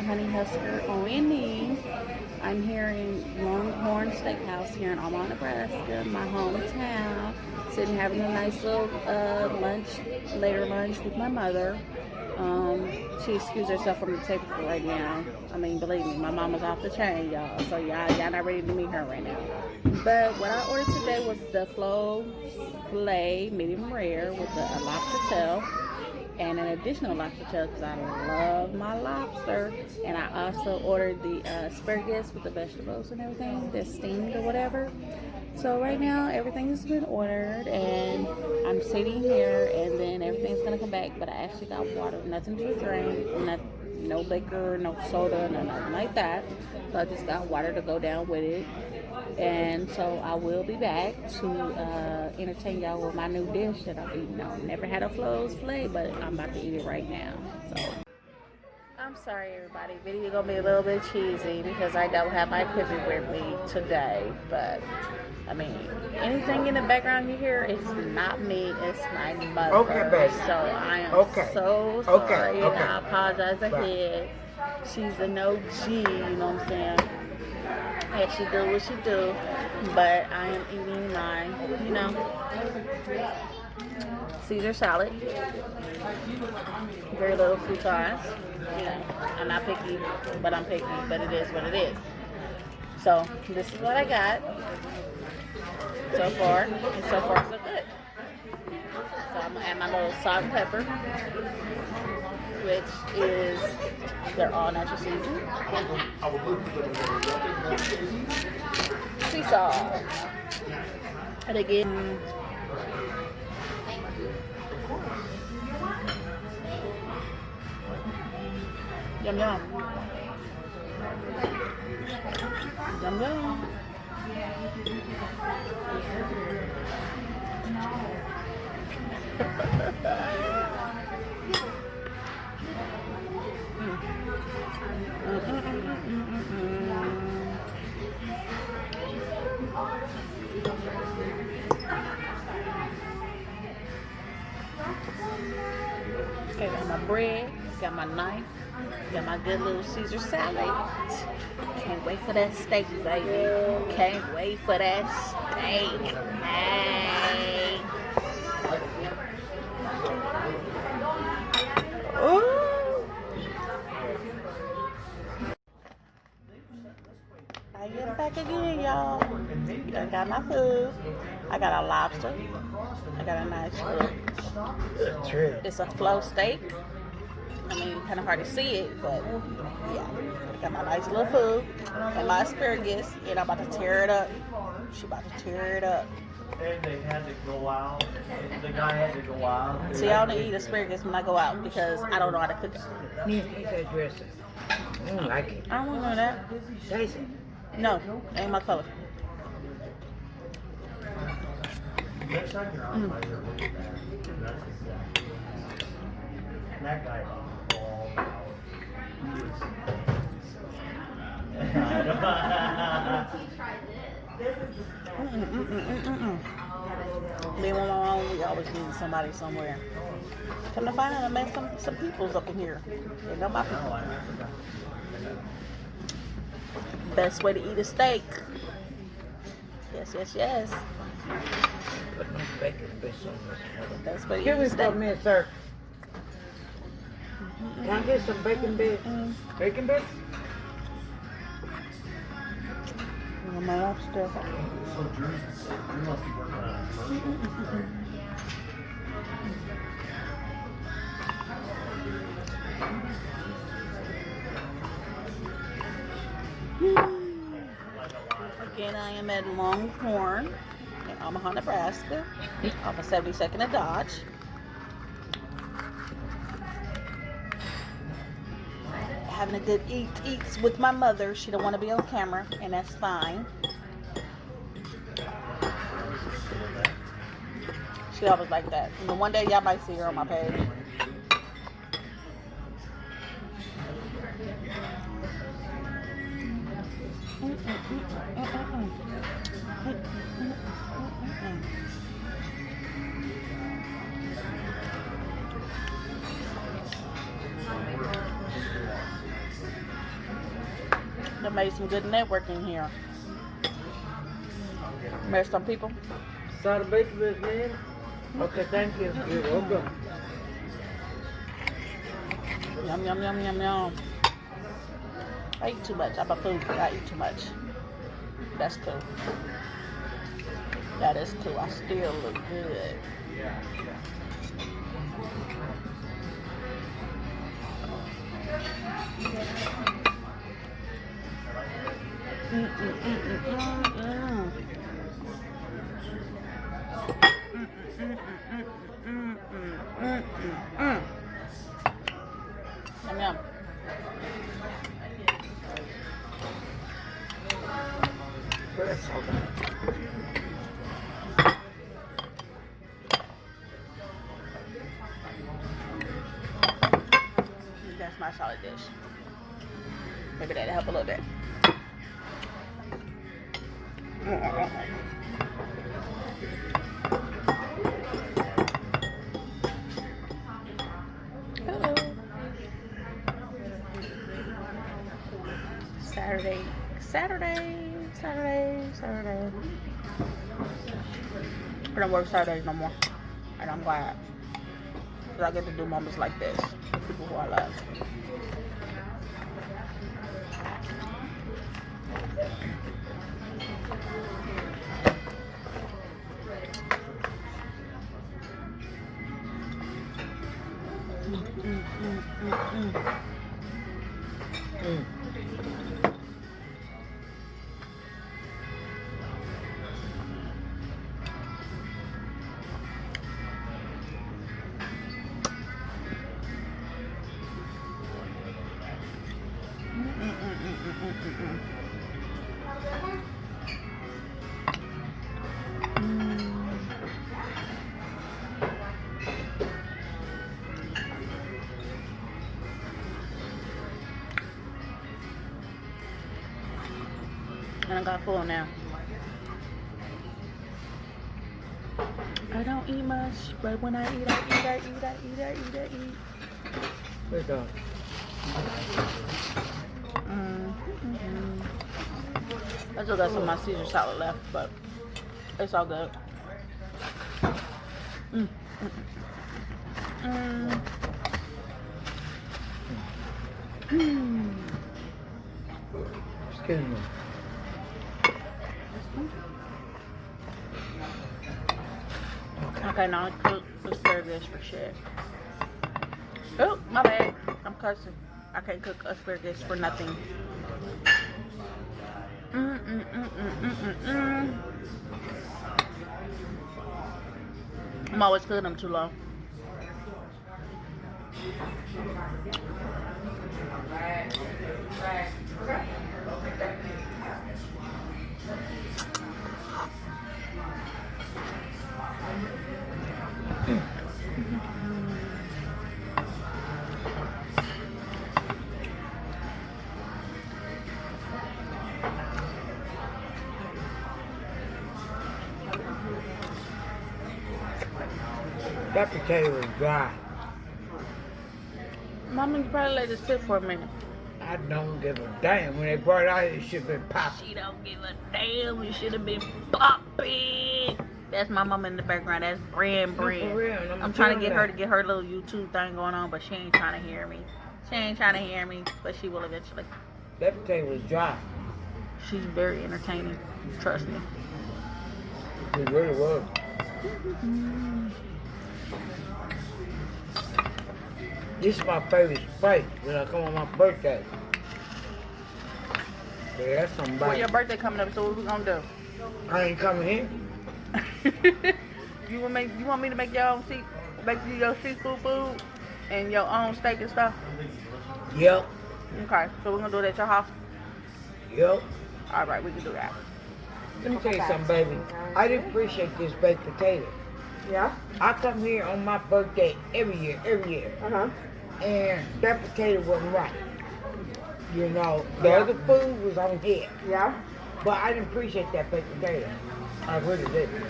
Honey Husker O&E. I'm here in Longhorn Steakhouse here in Omaha, Nebraska, my hometown. Sitting having a nice little later lunch with my mother. She excused herself from the table for right now. I mean, believe me, my mama's off the chain, y'all. So y'all not ready to meet her right now. But what I ordered today was the filet, medium rare, with a lobster tail. And an additional lobster tail because I love my lobster. And I also ordered the asparagus with the vegetables and everything that's steamed or whatever. So right now everything has been ordered and I'm sitting here and then everything's gonna come back. But I actually got water, nothing to drink, no liquor, no soda, no nothing like that. So I just got water to go down with it. And so I will be back to entertain y'all with my new dish that I've eaten on. Never had a Flo's filet, but I'm about to eat it right now. So I'm sorry, everybody. Video gonna be a little bit cheesy because I don't have my equipment with me today. But I mean, anything in the background you hear is not me. It's my mother. Okay, baby. So I am so sorry, and I apologize ahead. She's an OG, you know what I'm saying? And she do what she do, but I am eating my, Caesar salad. Very little croutons. I'm not picky, but I'm picky, but it is what it is. So this is what I got so far, and so far so good. So I'm gonna add my little salt and pepper, which is their all natural season. Sea salt. And again, yum yum. Yum yum. Okay, got my bread, got my knife, got my good little Caesar salad. Can't wait for that steak, baby. Can't wait for that steak. Hey. Ooh. I get back again, y'all. I got my food. I got a lobster. I got a nice little. It's a Flo steak. I mean, kind of hard to see it, but yeah. I got my nice little food and my asparagus, and I'm about to tear it up. She about to tear it up. And they had to go out. The guy had to go out. See, I only eat asparagus when I go out because I don't know how to cook it. That dressing. I don't like it. I don't want to know that. Taste it. No, ain't my color. Next time you're on my that guy all out. Me and my mom, we always need somebody somewhere. Come to find out, I met some peoples up in here. They know my people. Best way to eat a steak. Yes, yes, yes. Put my bacon bits on this. Best way to Here eat we a go, steak. Miss Sir. Can I get some bacon bits? Bacon bits? My lobster. So Drew must be working on Again, I am at Longhorn in Omaha, Nebraska, off of 72nd and Dodge. Having a good eats with my mother. She don't want to be on camera, and that's fine. She always like that. And one day y'all might see her on my page. done made some good networking here. Met some people. Sorry, baby, man. Okay, thank you. You're welcome. Yum, yum, yum, yum, yum. I eat too much. I'm a food. I eat too much. That's cool. That is cool. I still look good. Yum, yum. That's all right. That's my solid dish. Maybe that'll help a little bit. Hello. Saturday. I don't work Saturdays no more. And I'm glad. Because I get to do moments like this with people who I love. And I got full now. I don't eat much, but when I eat, I eat. Where's that? I still got some of my Caesar salad left, but it's all good. Excuse me. Okay, now I cook asparagus for shit. Oh, my bad. I'm cussing. I can't cook asparagus for nothing. I'm always cooking them too low. That potato is dry. Mama, you probably let it sit for a minute. I don't give a damn. When they brought it out, it should have been popping. She don't give a damn. It should have been popping. That's my mama in the background. That's Brand. For real, I'm trying to get her to get her little YouTube thing going on, but she ain't trying to hear me. But she will eventually. That potato was dry. She's very entertaining. Trust me. It really was. This is my favorite spice when I come on my birthday. Yeah, that's something Well, bad. your birthday coming up, so what we gonna do? I ain't coming here. You want me to make your seafood food and your own steak and stuff? Yep. Okay, so we're gonna do it at your house. Yep. All right, we can do that. Let me tell you something, baby. I didn't appreciate this baked potato. Yeah. I come here on my birthday every year. And that potato wasn't right. You know, the other food was on here. Yeah. But I didn't appreciate that baked potato. I really didn't.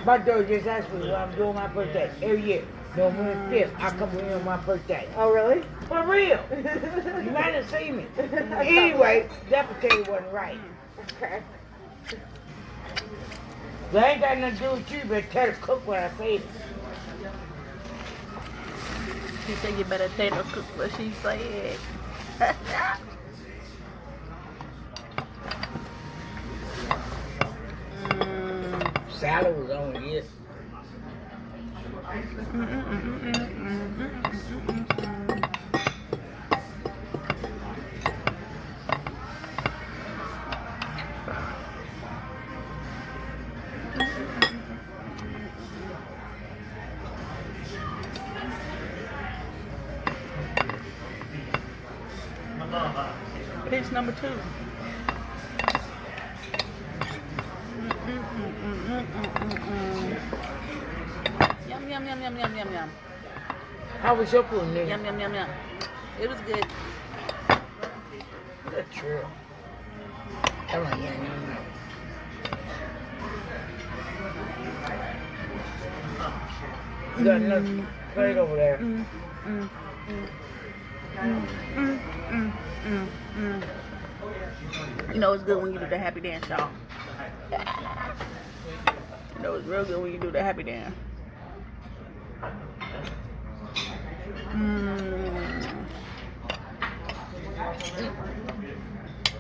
My daughter just asked me when I'm doing my birthday every year. November 5th, I come here on my birthday. Oh, really? For real. You might have seen me. Anyway, that potato wasn't right. Okay. That ain't got nothing to do with you, but tell the cook what I say. She said you better tell her cook what she said. Salad was on here. Piece number 2. Yum, yum, yum, yum, yum, yum, yum. How was your food, nigga? Yum, yum, yum, yum. It was good. That's true. Come on, yum, yum, yum. You got another plate over there. You know it's good when you do the happy dance, y'all. You know it's real good when you do the happy dance.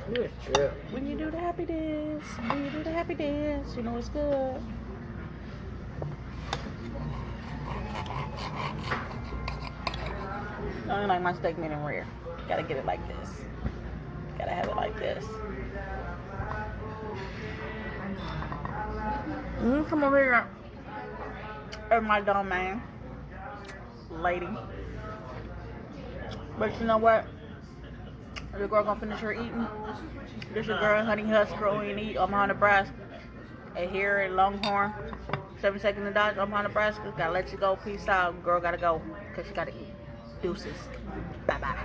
That's true. When you do the happy dance, you know it's good. I don't like my steak medium rare. Gotta get it like this. Gotta have it like this. Come over here. My domain, lady. But you know what? Your girl gonna finish her eating. This your girl, Honey Husker, and eat Omaha, Nebraska. And here at Longhorn, 7 seconds to Dodge, Omaha, Nebraska. Gotta let you go. Peace out. Girl gotta go. Cause she gotta eat. Deuces. Bye bye.